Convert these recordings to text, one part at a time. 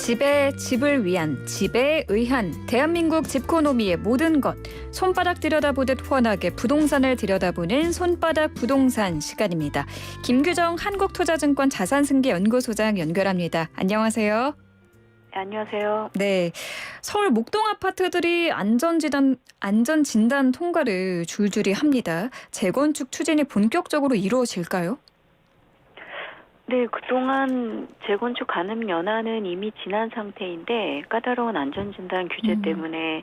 집을 위한, 집에 의한 대한민국 집코노미의 모든 것. 손바닥 들여다보듯 훤하게 부동산을 들여다보는 손바닥 부동산 시간입니다. 김규정 한국투자증권 자산승계연구소장 연결합니다. 안녕하세요. 네, 안녕하세요. 네, 서울 목동 아파트들이 안전진단 통과를 줄줄이 합니다. 재건축 추진이 본격적으로 이루어질까요? 네, 그동안 재건축 가능 연한은 이미 지난 상태인데 까다로운 안전진단 규제 때문에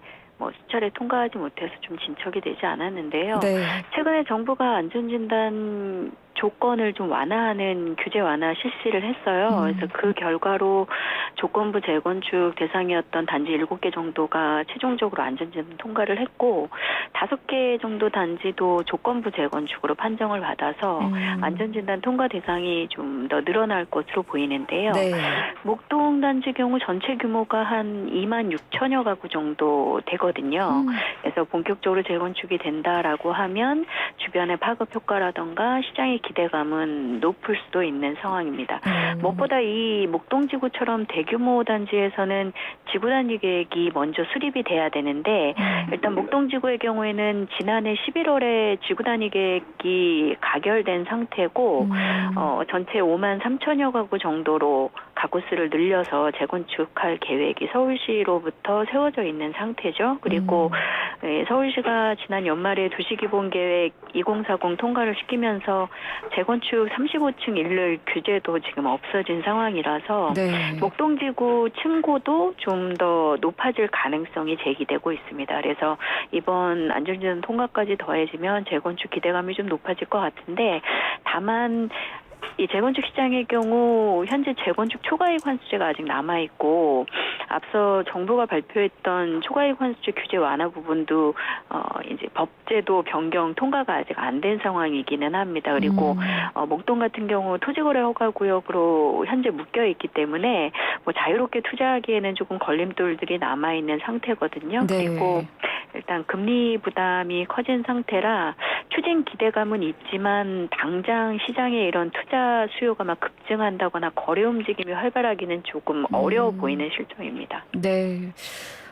수차례 통과하지 못해서 좀 진척이 되지 않았는데요. 네. 최근에 정부가 안전진단 조건을 좀 완화하는 규제 완화 실시를 했어요. 그래서 그 결과로 조건부 재건축 대상이었던 단지 7개 정도가 최종적으로 안전진단 통과를 했고 5개 정도 단지도 조건부 재건축으로 판정을 받아서 안전진단 통과 대상이 좀 더 늘어날 것으로 보이는데요. 네. 목동 단지 경우 전체 규모가 한 2만 6천여 가구 정도 되거든요. 그래서 본격적으로 재건축이 된다라고 하면 주변의 파급 효과라던가 시장의 기대감은 높을 수도 있는 상황입니다. 무엇보다 이 목동지구처럼 대규모 단지에서는 지구단위 계획이 먼저 수립이 돼야 되는데 일단 목동지구의 경우에는 지난해 11월에 지구단위 계획이 가결된 상태고 전체 5만 3천여 가구 정도로 가구 수를 늘려서 재건축할 계획이 서울시로부터 세워져 있는 상태죠. 그리고 서울시가 지난 연말에 도시기본계획 2040 통과를 시키면서 재건축 35층 일률 규제도 지금 없어진 상황이라서 네. 목동지구 층고도 좀 더 높아질 가능성이 제기되고 있습니다. 그래서 이번 안전진단 통과까지 더해지면 재건축 기대감이 좀 높아질 것 같은데 다만 이 재건축 시장의 경우 현재 재건축 초과이익 환수제가 아직 남아있고 앞서 정부가 발표했던 초과이익 환수제 규제 완화 부분도 이제 법제도 변경 통과가 아직 안 된 상황이기는 합니다. 그리고 목동 같은 경우 토지거래 허가구역으로 현재 묶여있기 때문에 자유롭게 투자하기에는 조금 걸림돌들이 남아있는 상태거든요. 네. 그리고 일단 금리 부담이 커진 상태라 추진 기대감은 있지만 당장 시장에 이런 투자 수요가 막 급증한다거나 거래 움직임이 활발하기는 조금 어려워 보이는 실정입니다. 네.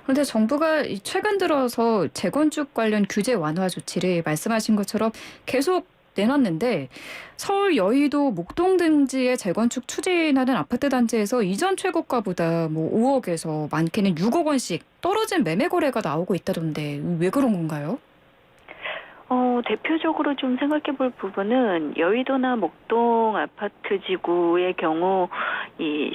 그런데 정부가 최근 들어서 재건축 관련 규제 완화 조치를 말씀하신 것처럼 계속 내놨는데 서울 여의도 목동 등지의 재건축 추진하는 아파트 단지에서 이전 최고가보다 5억에서 많게는 6억 원씩 떨어진 매매 거래가 나오고 있다던데 왜 그런 건가요? 대표적으로 좀 생각해 볼 부분은 여의도나 목동 아파트 지구의 경우 이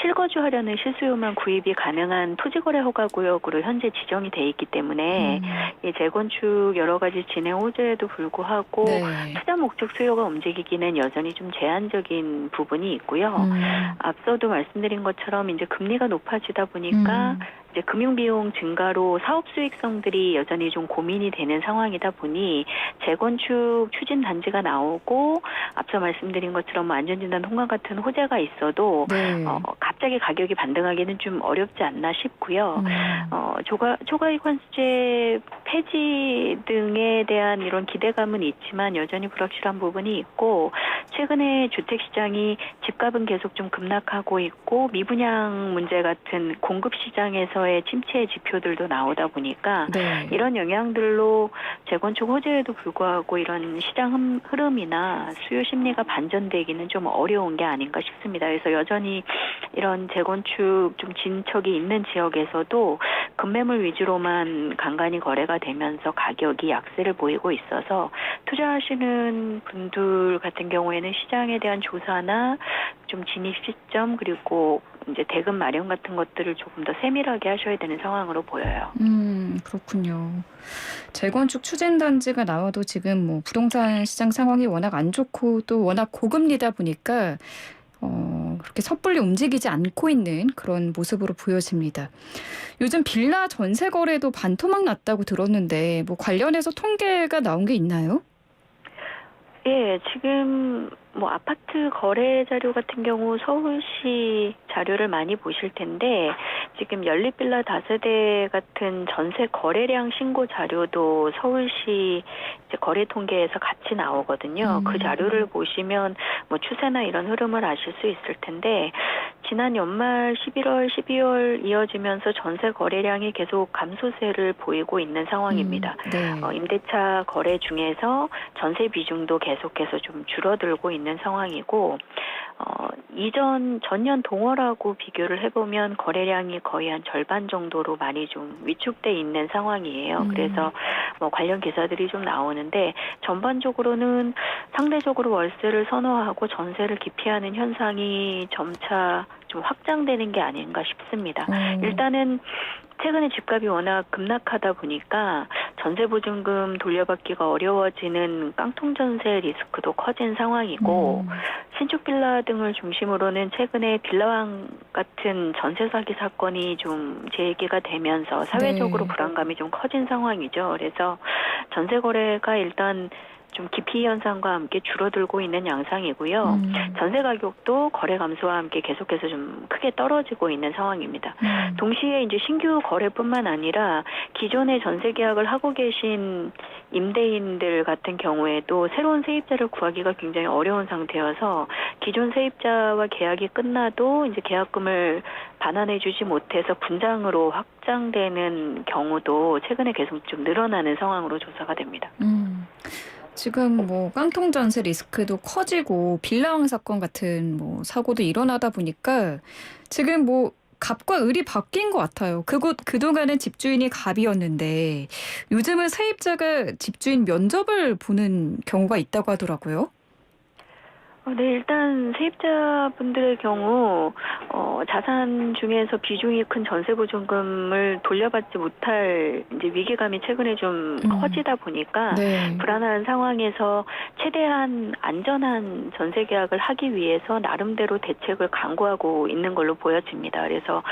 실거주하려는 실수요만 구입이 가능한 토지거래 허가구역으로 현재 지정이 돼 있기 때문에 이 재건축 여러 가지 진행 호재에도 불구하고 네. 투자 목적 수요가 움직이기는 여전히 좀 제한적인 부분이 있고요. 앞서도 말씀드린 것처럼 이제 금리가 높아지다 보니까 이제 금융비용 증가로 사업 수익성들이 여전히 좀 고민이 되는 상황이다 보니 재건축 추진 단지가 나오고 앞서 말씀드린 것처럼 안전진단 통과 같은 호재가 있어도 네. 갑자기 가격이 반등하기는 좀 어렵지 않나 싶고요. 초과이익 환수제 폐지 등에 대한 이런 기대감은 있지만 여전히 불확실한 부분이 있고 최근에 주택시장이 집값은 계속 좀 급락하고 있고 미분양 문제 같은 공급시장에서의 침체 지표들도 나오다 보니까 네. 이런 영향들로 재건축 호재에도 불구하고 이런 시장 흐름이나 수요 심리가 반전되기는 좀 어려운 게 아닌가 싶습니다. 그래서 여전히 이런 재건축 좀 진척이 있는 지역에서도 급매물 위주로만 간간히 거래가 되면서 가격이 약세를 보이고 있어서 투자하시는 분들 같은 경우에는 시장에 대한 조사나 좀 진입 시점 그리고 이제 대금 마련 같은 것들을 조금 더 세밀하게 하셔야 되는 상황으로 보여요. 그렇군요. 재건축 추진 단지가 나와도 지금 부동산 시장 상황이 워낙 안 좋고 또 워낙 고금리다 보니까 그렇게 섣불리 움직이지 않고 있는 그런 모습으로 보여집니다. 요즘 빌라 전세 거래도 반토막 났다고 들었는데 관련해서 통계가 나온 게 있나요? 예, 지금 뭐 아파트 거래 자료 같은 경우 서울시 자료를 많이 보실 텐데 지금 연립빌라 다세대 같은 전세 거래량 신고 자료도 서울시 이제 거래 통계에서 같이 나오거든요. 그 자료를 보시면 뭐 추세나 이런 흐름을 아실 수 있을 텐데 지난 연말 11월, 12월 이어지면서 전세 거래량이 계속 감소세를 보이고 있는 상황입니다. 네. 임대차 거래 중에서 전세 비중도 계속해서 좀 줄어들고 있는 상황이고 전년 동월하고 비교를 해보면 거래량이 거의 한 절반 정도로 많이 좀 위축돼 있는 상황이에요. 그래서 뭐 관련 기사들이 좀 나오는데 전반적으로는 상대적으로 월세를 선호하고 전세를 기피하는 현상이 점차 좀 확장되는 게 아닌가 싶습니다. 일단은 최근에 집값이 워낙 급락하다 보니까 전세보증금 돌려받기가 어려워지는 깡통전세 리스크도 커진 상황이고 신축 빌라 등을 중심으로는 최근에 빌라왕 같은 전세 사기 사건이 좀 제기가 되면서 사회적으로 불안감이 좀 커진 상황이죠. 그래서 전세 거래가 일단 좀 기피 현상과 함께 줄어들고 있는 양상이고요. 전세 가격도 거래 감소와 함께 계속해서 좀 크게 떨어지고 있는 상황입니다. 동시에 이제 신규 거래뿐만 아니라 기존에 전세 계약을 하고 계신 임대인들 같은 경우에도 새로운 세입자를 구하기가 굉장히 어려운 상태여서 기존 세입자와 계약이 끝나도 이제 계약금을 반환해주지 못해서 분장으로 확장되는 경우도 최근에 계속 좀 늘어나는 상황으로 조사가 됩니다. 지금 뭐 깡통 전세 리스크도 커지고 빌라왕 사건 같은 뭐 사고도 일어나다 보니까 지금 뭐 갑과 을이 바뀐 것 같아요. 그동안은 집주인이 갑이었는데 요즘은 세입자가 집주인 면접을 보는 경우가 있다고 하더라고요. 네, 일단 세입자분들의 경우 자산 중에서 비중이 큰 전세보증금을 돌려받지 못할 이제 위기감이 최근에 좀 커지다 보니까 네. 불안한 상황에서 최대한 안전한 전세 계약을 하기 위해서 나름대로 대책을 강구하고 있는 걸로 보여집니다. 그래서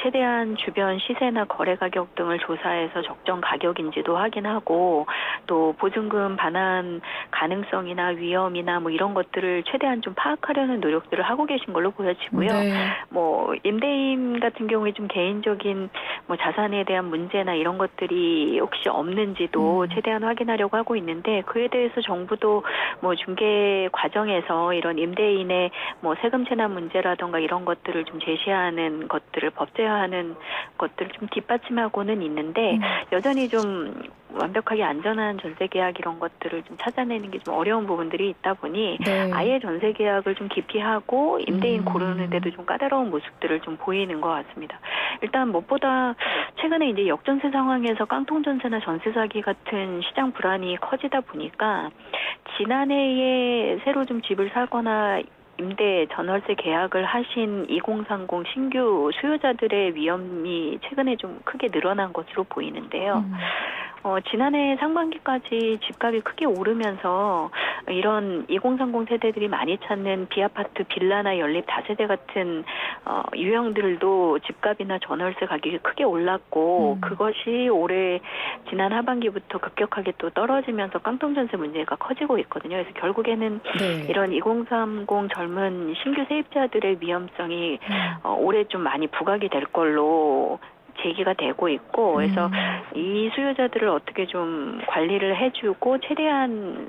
최대한 주변 시세나 거래 가격 등을 조사해서 적정 가격인지도 확인하고 또 보증금 반환 가능성이나 위험이나 뭐 이런 것들을 최대한 좀 파악하려는 노력들을 하고 계신 걸로 보여지고요. 네. 뭐 임대인 같은 경우에 좀 개인적인 뭐 자산에 대한 문제나 이런 것들이 혹시 없는지도 최대한 확인하려고 하고 있는데 그에 대해서 정부도 뭐 중개 과정에서 이런 임대인의 뭐 세금 체납 문제라던가 이런 것들을 좀 제시하는 것들을 법제화하는 것들을 좀 뒷받침하고는 있는데 여전히 좀 완벽하게 안전한 전세 계약 이런 것들을 좀 찾아내는 게 좀 어려운 부분들이 있다 보니 네. 아예 전세 계약을 좀 기피하고 임대인 고르는데도 좀 까다로운 모습들을 좀 보이는 것 같습니다. 일단 무엇보다 최근에 이제 역전세 상황에서 깡통 전세나 전세 사기 같은 시장 불안이 커지다 보니까 지난해에 새로 좀 집을 살거나 임대 전월세 계약을 하신 2030 신규 수요자들의 위험이 최근에 좀 크게 늘어난 것으로 보이는데요. 지난해 상반기까지 집값이 크게 오르면서 이런 2030 세대들이 많이 찾는 비아파트, 빌라나 연립 다세대 같은 유형들도 집값이나 전월세 가격이 크게 올랐고 그것이 올해 지난 하반기부터 급격하게 또 떨어지면서 깡통전세 문제가 커지고 있거든요. 그래서 결국에는 네. 이런 2030 젊은 신규 세입자들의 위험성이 올해 좀 많이 부각이 될 걸로 제기가 되고 있고 그래서 이 수요자들을 어떻게 좀 관리를 해주고 최대한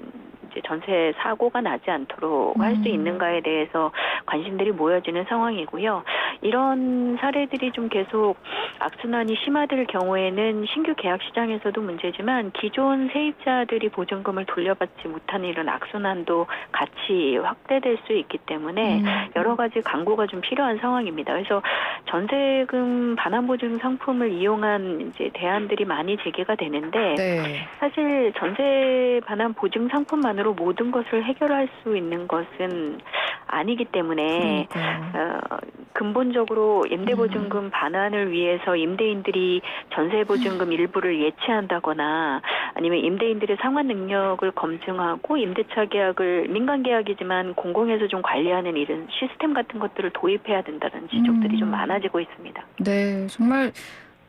이제 전세 사고가 나지 않도록 할 수 있는가에 대해서 관심들이 모여지는 상황이고요. 이런 사례들이 좀 계속 악순환이 심화될 경우에는 신규 계약 시장에서도 문제지만 기존 세입자들이 보증금을 돌려받지 못하는 이런 악순환도 같이 확대될 수 있기 때문에 여러 가지 강구가 좀 필요한 상황입니다. 그래서 전세금 반환보증 상품을 이용한 이제 대안들이 많이 제기가 되는데 네. 사실 전세 반환 보증 상품만으로 모든 것을 해결할 수 있는 것은 아니기 때문에 근본적으로 임대보증금 반환을 위해서 임대인들이 전세보증금 일부를 예치한다거나 아니면 임대인들의 상환 능력을 검증하고 임대차 계약을 민간 계약이지만 공공에서 좀 관리하는 이런 시스템 같은 것들을 도입해야 된다는 지적들이 좀 많아지고 있습니다. 네, 정말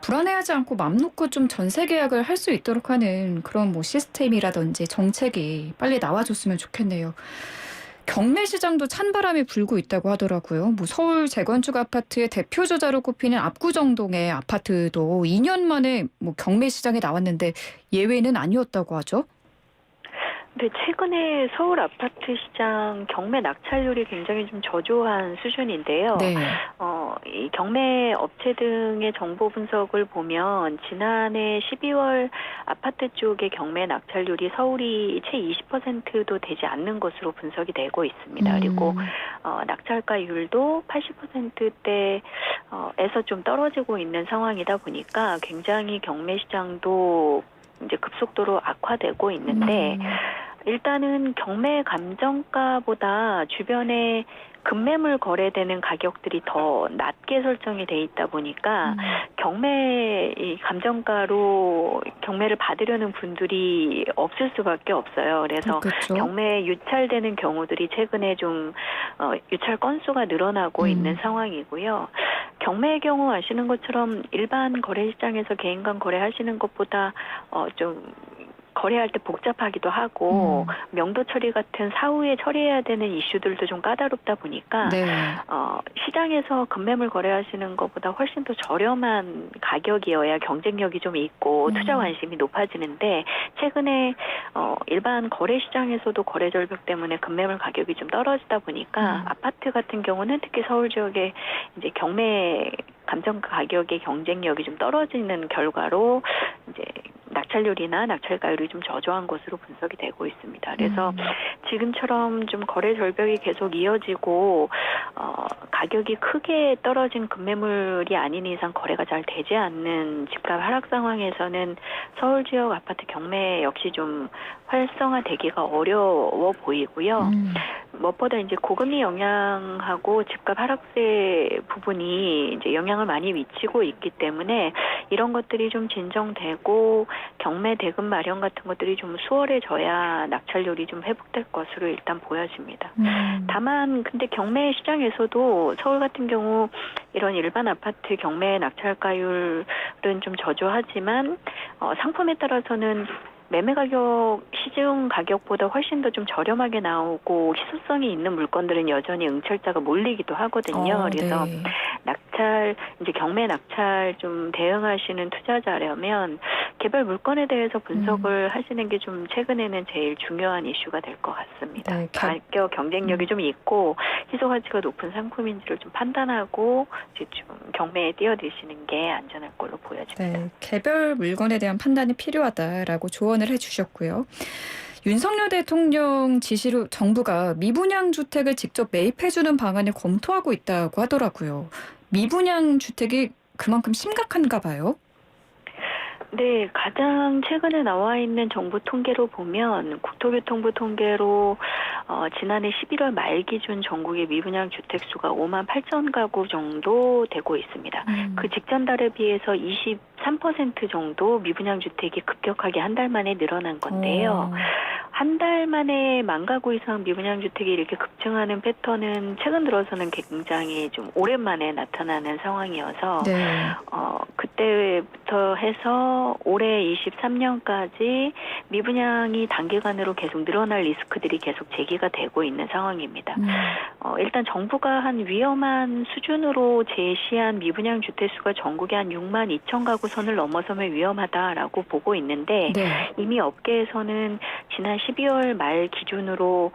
불안해하지 않고 맘 놓고 좀 전세 계약을 할 수 있도록 하는 그런 뭐 시스템이라든지 정책이 빨리 나와줬으면 좋겠네요. 경매 시장도 찬바람이 불고 있다고 하더라고요. 뭐 서울 재건축 아파트의 대표 주자로 꼽히는 압구정동의 아파트도 2년 만에 뭐 경매 시장에 나왔는데 예외는 아니었다고 하죠. 네, 최근에 서울 아파트 시장 경매 낙찰률이 굉장히 좀 저조한 수준인데요. 네. 이 경매 업체 등의 정보 분석을 보면 지난해 12월 아파트 쪽의 경매 낙찰률이 서울이 채 20%도 되지 않는 것으로 분석이 되고 있습니다. 그리고 낙찰가율도 80%대에서 좀 떨어지고 있는 상황이다 보니까 굉장히 경매 시장도 이제 급속도로 악화되고 있는데 일단은 경매 감정가보다 주변에 급매물 거래되는 가격들이 더 낮게 설정이 돼 있다 보니까 경매 이 감정가로 경매를 받으려는 분들이 없을 수밖에 없어요. 그래서 그렇죠. 경매에 유찰되는 경우들이 최근에 좀 유찰 건수가 늘어나고 있는 상황이고요. 경매의 경우 아시는 것처럼 일반 거래 시장에서 개인 간 거래하시는 것보다 좀 거래할 때 복잡하기도 하고 명도 처리 같은 사후에 처리해야 되는 이슈들도 좀 까다롭다 보니까 네. 시장에서 급매물 거래하시는 것보다 훨씬 더 저렴한 가격이어야 경쟁력이 좀 있고 투자 관심이 높아지는데 최근에 일반 거래 시장에서도 거래 절벽 때문에 급매물 가격이 좀 떨어지다 보니까 아파트 같은 경우는 특히 서울 지역에 이제 경매 감정가 가격의 경쟁력이 좀 떨어지는 결과로 이제 낙찰률이나 낙찰가율이 좀 저조한 것으로 분석이 되고 있습니다. 그래서 지금처럼 좀 거래 절벽이 계속 이어지고 가격이 크게 떨어진 급매물이 아닌 이상 거래가 잘 되지 않는 집값 하락 상황에서는 서울 지역 아파트 경매 역시 좀 활성화되기가 어려워 보이고요. 무엇보다 이제 고금리 영향하고 집값 하락세 부분이 이제 영향을 많이 미치고 있기 때문에 이런 것들이 좀 진정되고 경매 대금 마련 같은 것들이 좀 수월해져야 낙찰률이 좀 회복될 것으로 일단 보여집니다. 다만 근데 경매 시장에서도 서울 같은 경우 이런 일반 아파트 경매 낙찰가율은 좀 저조하지만 상품에 따라서는 매매 가격 시중 가격보다 훨씬 더 좀 저렴하게 나오고 희소성이 있는 물건들은 여전히 응찰자가 몰리기도 하거든요. 그래서 네. 낙찰 이제 경매 낙찰 좀 대응하시는 투자자라면 개별 물건에 대해서 분석을 하시는 게 좀 최근에는 제일 중요한 이슈가 될 것 같습니다. 네, 가격 경쟁력이 좀 있고 희소 가치가 높은 상품인지를 좀 판단하고 이제 좀 경매에 뛰어드시는 게 안전할 걸로 보여집니다. 네, 개별 물건에 대한 판단이 필요하다라고 조언을 해주셨고요. 윤석열 대통령 지시로 정부가 미분양 주택을 직접 매입해주는 방안을 검토하고 있다고 하더라고요. 미분양 주택이 그만큼 심각한가 봐요. 네, 가장 최근에 나와 있는 정부 통계로 보면 국토교통부 통계로 지난해 11월 말 기준 전국의 미분양 주택 수가 5만 8천 가구 정도 되고 있습니다. 그 직전 달에 비해서 23% 정도 미분양 주택이 급격하게 한 달 만에 늘어난 건데요. 한 달 만에 10,000 가구 이상 미분양 주택이 이렇게 급증하는 패턴은 최근 들어서는 굉장히 좀 오랜만에 나타나는 상황이어서 네. 그때부터 해서 올해 23년까지 미분양이 단기간으로 계속 늘어날 리스크들이 계속 제기가 되고 있는 상황입니다. 일단 정부가 한 위험한 수준으로 제시한 미분양 주택 수가 전국에 한 6만 2천 가구 선을 넘어서면 위험하다라고 보고 있는데 네. 이미 업계에서는 지난 12월 말 기준으로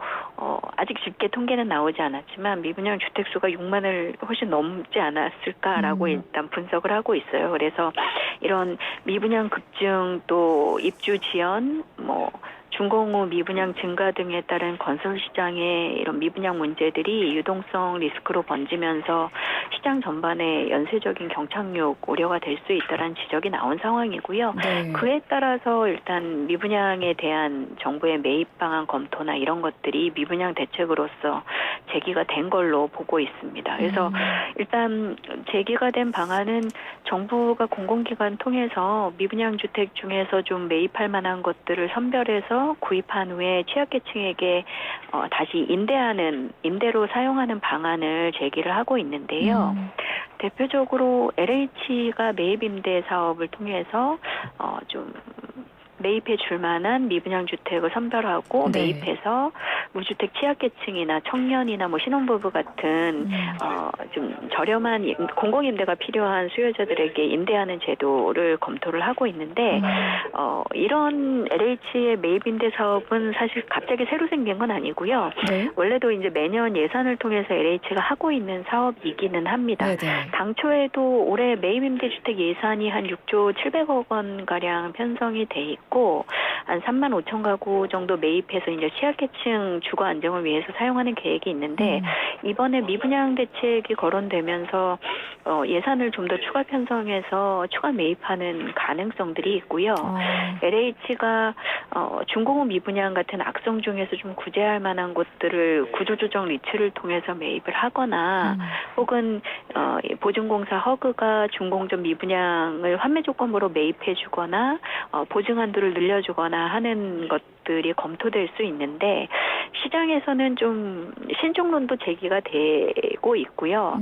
아직 집계 통계는 나오지 않았지만 미분양 주택 수가 6만을 훨씬 넘지 않았을까라고 일단 분석을 하고 있어요. 그래서 이런 미분양 급증 또 입주 지연 준공후 미분양 증가 등에 따른 건설 시장의 이런 미분양 문제들이 유동성 리스크로 번지면서 시장 전반에 연쇄적인 경착륙 우려가 될 수 있다는 지적이 나온 상황이고요. 네. 그에 따라서 일단 미분양에 대한 정부의 매입 방안 검토나 이런 것들이 미분양 대책으로서 제기가 된 걸로 보고 있습니다. 그래서 일단 제기가 된 방안은 정부가 공공기관 통해서 미분양 주택 중에서 좀 매입할 만한 것들을 선별해서 구입한 후에 취약계층에게 다시 임대로 사용하는 방안을 제기를 하고 있는데요. 대표적으로 LH가 매입 임대 사업을 통해서 좀 매입해 줄 만한 미분양 주택을 선별하고 네. 매입해서 무주택 취약계층이나 청년이나 뭐 신혼부부 같은 좀 저렴한 공공임대가 필요한 수요자들에게 임대하는 제도를 검토를 하고 있는데 이런 LH의 매입임대 사업은 사실 갑자기 새로 생긴 건 아니고요. 네. 원래도 이제 매년 예산을 통해서 LH가 하고 있는 사업이기는 합니다. 네네. 당초에도 올해 매입임대주택 예산이 한 6조 700억 원 가량 편성이 돼 있고 한 3만 5천 가구 정도 매입해서 이제 취약계층 주거 안정을 위해서 사용하는 계획이 있는데 이번에 미분양 대책이 거론되면서 예산을 좀 더 추가 편성해서 추가 매입하는 가능성들이 있고요. LH가 중공업 미분양 같은 악성 중에서 좀 구제할 만한 곳들을 구조조정 리츠를 통해서 매입을 하거나 혹은 보증공사 허그가 중공점 미분양을 환매 조건으로 매입해 주거나 보증 한도를 늘려주거나 하는 것들이 검토될 수 있는데 시장에서는 좀 신중론도 제기가 되고 있고요.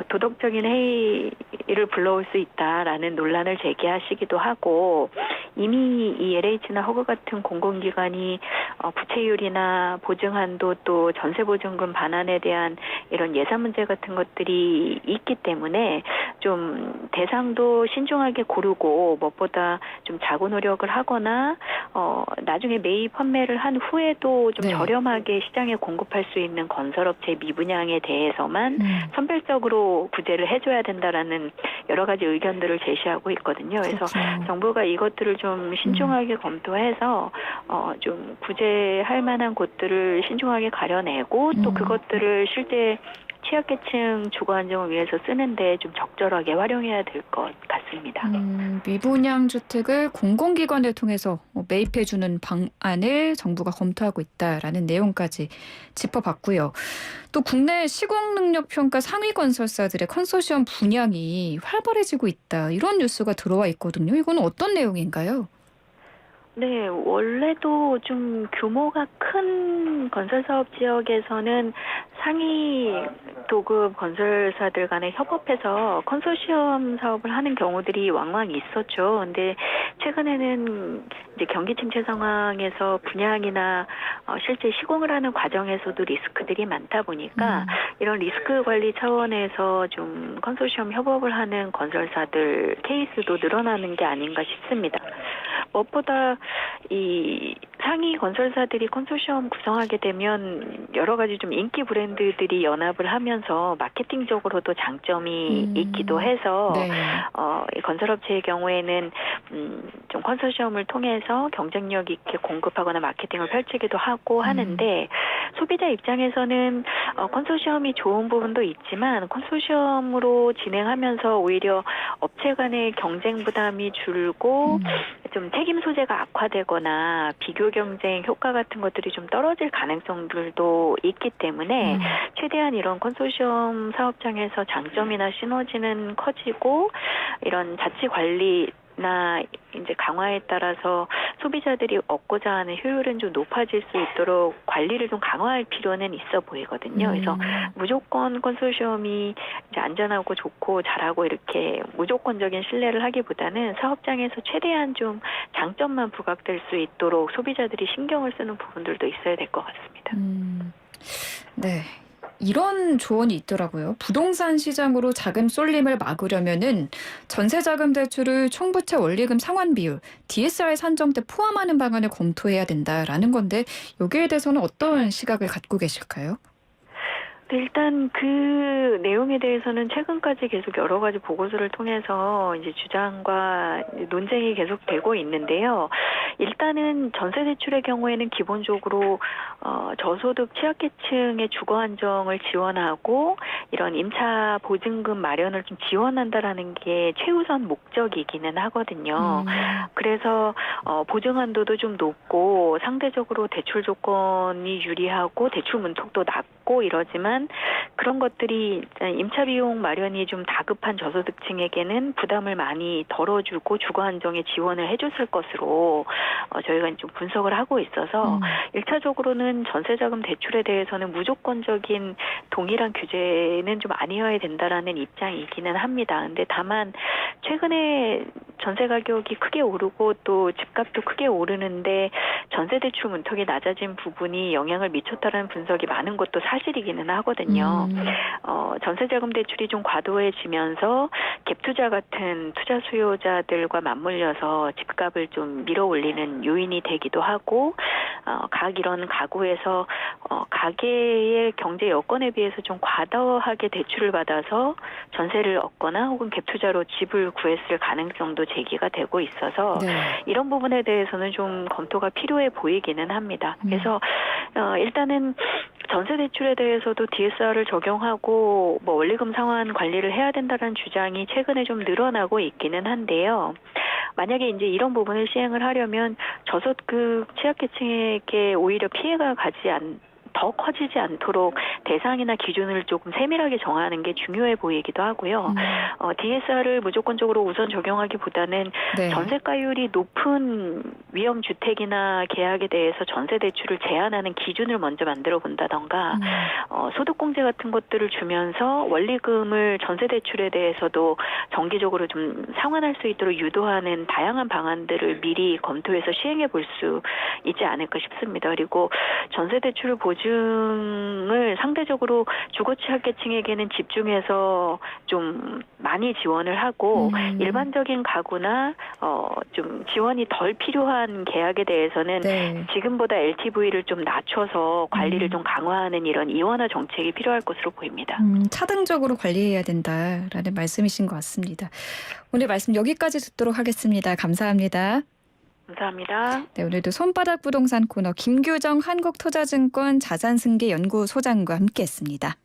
도덕적인 해이를 불러올 수 있다라는 논란을 제기하시기도 하고 이미 이 LH나 허그 같은 공공기관이 부채율이나 보증 한도 또 전세보증금 반환에 대한 이런 예산 문제 같은 것들이 있기 때문에 좀 대상도 신중하게 고르고 무엇보다 좀 자구 노력을 하거나 나중에 매입 판매를 한 후에도 좀 저렴하게 시장에 공급할 수 있는 건설업체 미분양에 대해서만 선별적으로 구제를 해줘야 된다라는 여러 가지 의견들을 제시하고 있거든요. 그래서 정부가 이것들을 좀 신중하게 검토해서 좀 구제할 만한 곳들을 신중하게 가려내고 또 그것들을 실제 취약계층 주거 안정을 위해서 쓰는데 좀 적절하게 활용해야 될 것 같습니다. 미분양 주택을 공공기관을 통해서 매입해주는 방안을 정부가 검토하고 있다라는 내용까지 짚어봤고요. 또 국내 시공능력평가 상위 건설사들의 컨소시엄 분양이 활발해지고 있다. 이런 뉴스가 들어와 있거든요. 이건 어떤 내용인가요? 네, 원래도 좀 규모가 큰 건설사업 지역에서는 상위 도급 건설사들 간에 협업해서 컨소시엄 사업을 하는 경우들이 왕왕 있었죠. 근데 최근에는 이제 경기 침체 상황에서 분양이나 실제 시공을 하는 과정에서도 리스크들이 많다 보니까 이런 리스크 관리 차원에서 좀 컨소시엄 협업을 하는 건설사들 케이스도 늘어나는 게 아닌가 싶습니다. 무엇보다 이 상위 건설사들이 컨소시엄 구성하게 되면 여러 가지 좀 인기 브랜드들이 연합을 하면서 마케팅적으로도 장점이 있기도 해서 이 건설업체의 경우에는 좀 컨소시엄을 통해서 경쟁력 있게 공급하거나 마케팅을 펼치기도 하고 하는데 소비자 입장에서는 컨소시엄이 좋은 부분도 있지만 컨소시엄으로 진행하면서 오히려 업체 간의 경쟁 부담이 줄고 좀 책임 소재가 악화되거나 비교 경쟁 효과 같은 것들이 좀 떨어질 가능성들도 있기 때문에 최대한 이런 컨소시엄 사업장에서 장점이나 시너지는 커지고 이런 자치 관리나 이제 강화에 따라서 소비자들이 얻고자 하는 효율은 좀 높아질 수 있도록 관리를 좀 강화할 필요는 있어 보이거든요. 그래서 무조건 컨소시엄이 이제 안전하고 좋고 잘하고 이렇게 무조건적인 신뢰를 하기보다는 사업장에서 최대한 좀 장점만 부각될 수 있도록 소비자들이 신경을 쓰는 부분들도 있어야 될 것 같습니다. 네. 이런 조언이 있더라고요. 부동산 시장으로 자금 쏠림을 막으려면은 전세자금 대출을 총부채 원리금 상환 비율, DSR 산정 때 포함하는 방안을 검토해야 된다라는 건데 여기에 대해서는 어떤 시각을 갖고 계실까요? 일단 그 내용에 대해서는 최근까지 계속 여러 가지 보고서를 통해서 이제 주장과 논쟁이 계속되고 있는데요. 일단은 전세 대출의 경우에는 기본적으로 저소득 취약계층의 주거 안정을 지원하고 이런 임차 보증금 마련을 좀 지원한다라는 게 최우선 목적이기는 하거든요. 그래서 보증 한도도 좀 높고 상대적으로 대출 조건이 유리하고 대출 문턱도 낮고 이러지만 그런 것들이 임차 비용 마련이 좀 다급한 저소득층에게는 부담을 많이 덜어주고 주거 안정에 지원을 해줬을 것으로 저희가 좀 분석을 하고 있어서 1차적으로는 전세자금 대출에 대해서는 무조건적인 동일한 규제는 좀 아니어야 된다라는 입장이기는 합니다. 근데 다만 최근에 전세 가격이 크게 오르고 또 집값도 크게 오르는데 전세 대출 문턱이 낮아진 부분이 영향을 미쳤다라는 분석이 많은 것도 사실이기는 하거든요. 전세자금 대출이 좀 과도해지면서 갭투자 같은 투자 수요자들과 맞물려서 집값을 좀 밀어올리는 요인이 되기도 하고 각 이런 가구에서 가계의 경제 여건에 비해서 좀 과도하게 대출을 받아서 전세를 얻거나 혹은 갭투자로 집을 구했을 가능성도 제기가 되고 있어서 네. 이런 부분에 대해서는 좀 검토가 필요해 보이기는 합니다. 그래서 일단은 전세 대출에 대해서도 DSR을 적용하고 뭐 원리금 상환 관리를 해야 된다는 주장이 최근에 좀 늘어나고 있기는 한데요. 만약에 이제 이런 부분을 시행을 하려면 저소득 취약계층에게 오히려 피해가 더 커지지 않도록 대상이나 기준을 조금 세밀하게 정하는 게 중요해 보이기도 하고요. DSR을 무조건적으로 우선 적용하기보다는 네. 전세가율이 높은 위험주택이나 계약에 대해서 전세 대출을 제한하는 기준을 먼저 만들어 본다던가 소득공제 같은 것들을 주면서 원리금을 전세 대출에 대해서도 정기적으로 좀 상환할 수 있도록 유도하는 다양한 방안들을 미리 검토해서 시행해 볼 수 있지 않을까 싶습니다. 그리고 전세 대출 보증을 상대적으로 주거 취약계층에게는 집중해서 좀 많이 지원을 하고 일반적인 가구나 좀 지원이 덜 필요한 계약에 대해서는 네. 지금보다 LTV를 좀 낮춰서 관리를 좀 강화하는 이런 이원화 정책이 필요할 것으로 보입니다. 차등적으로 관리해야 된다라는 말씀이신 것 같습니다. 오늘 말씀 여기까지 듣도록 하겠습니다. 감사합니다. 감사합니다. 네, 오늘도 손바닥 부동산 코너 김규정 한국투자증권 자산승계연구소장과 함께했습니다.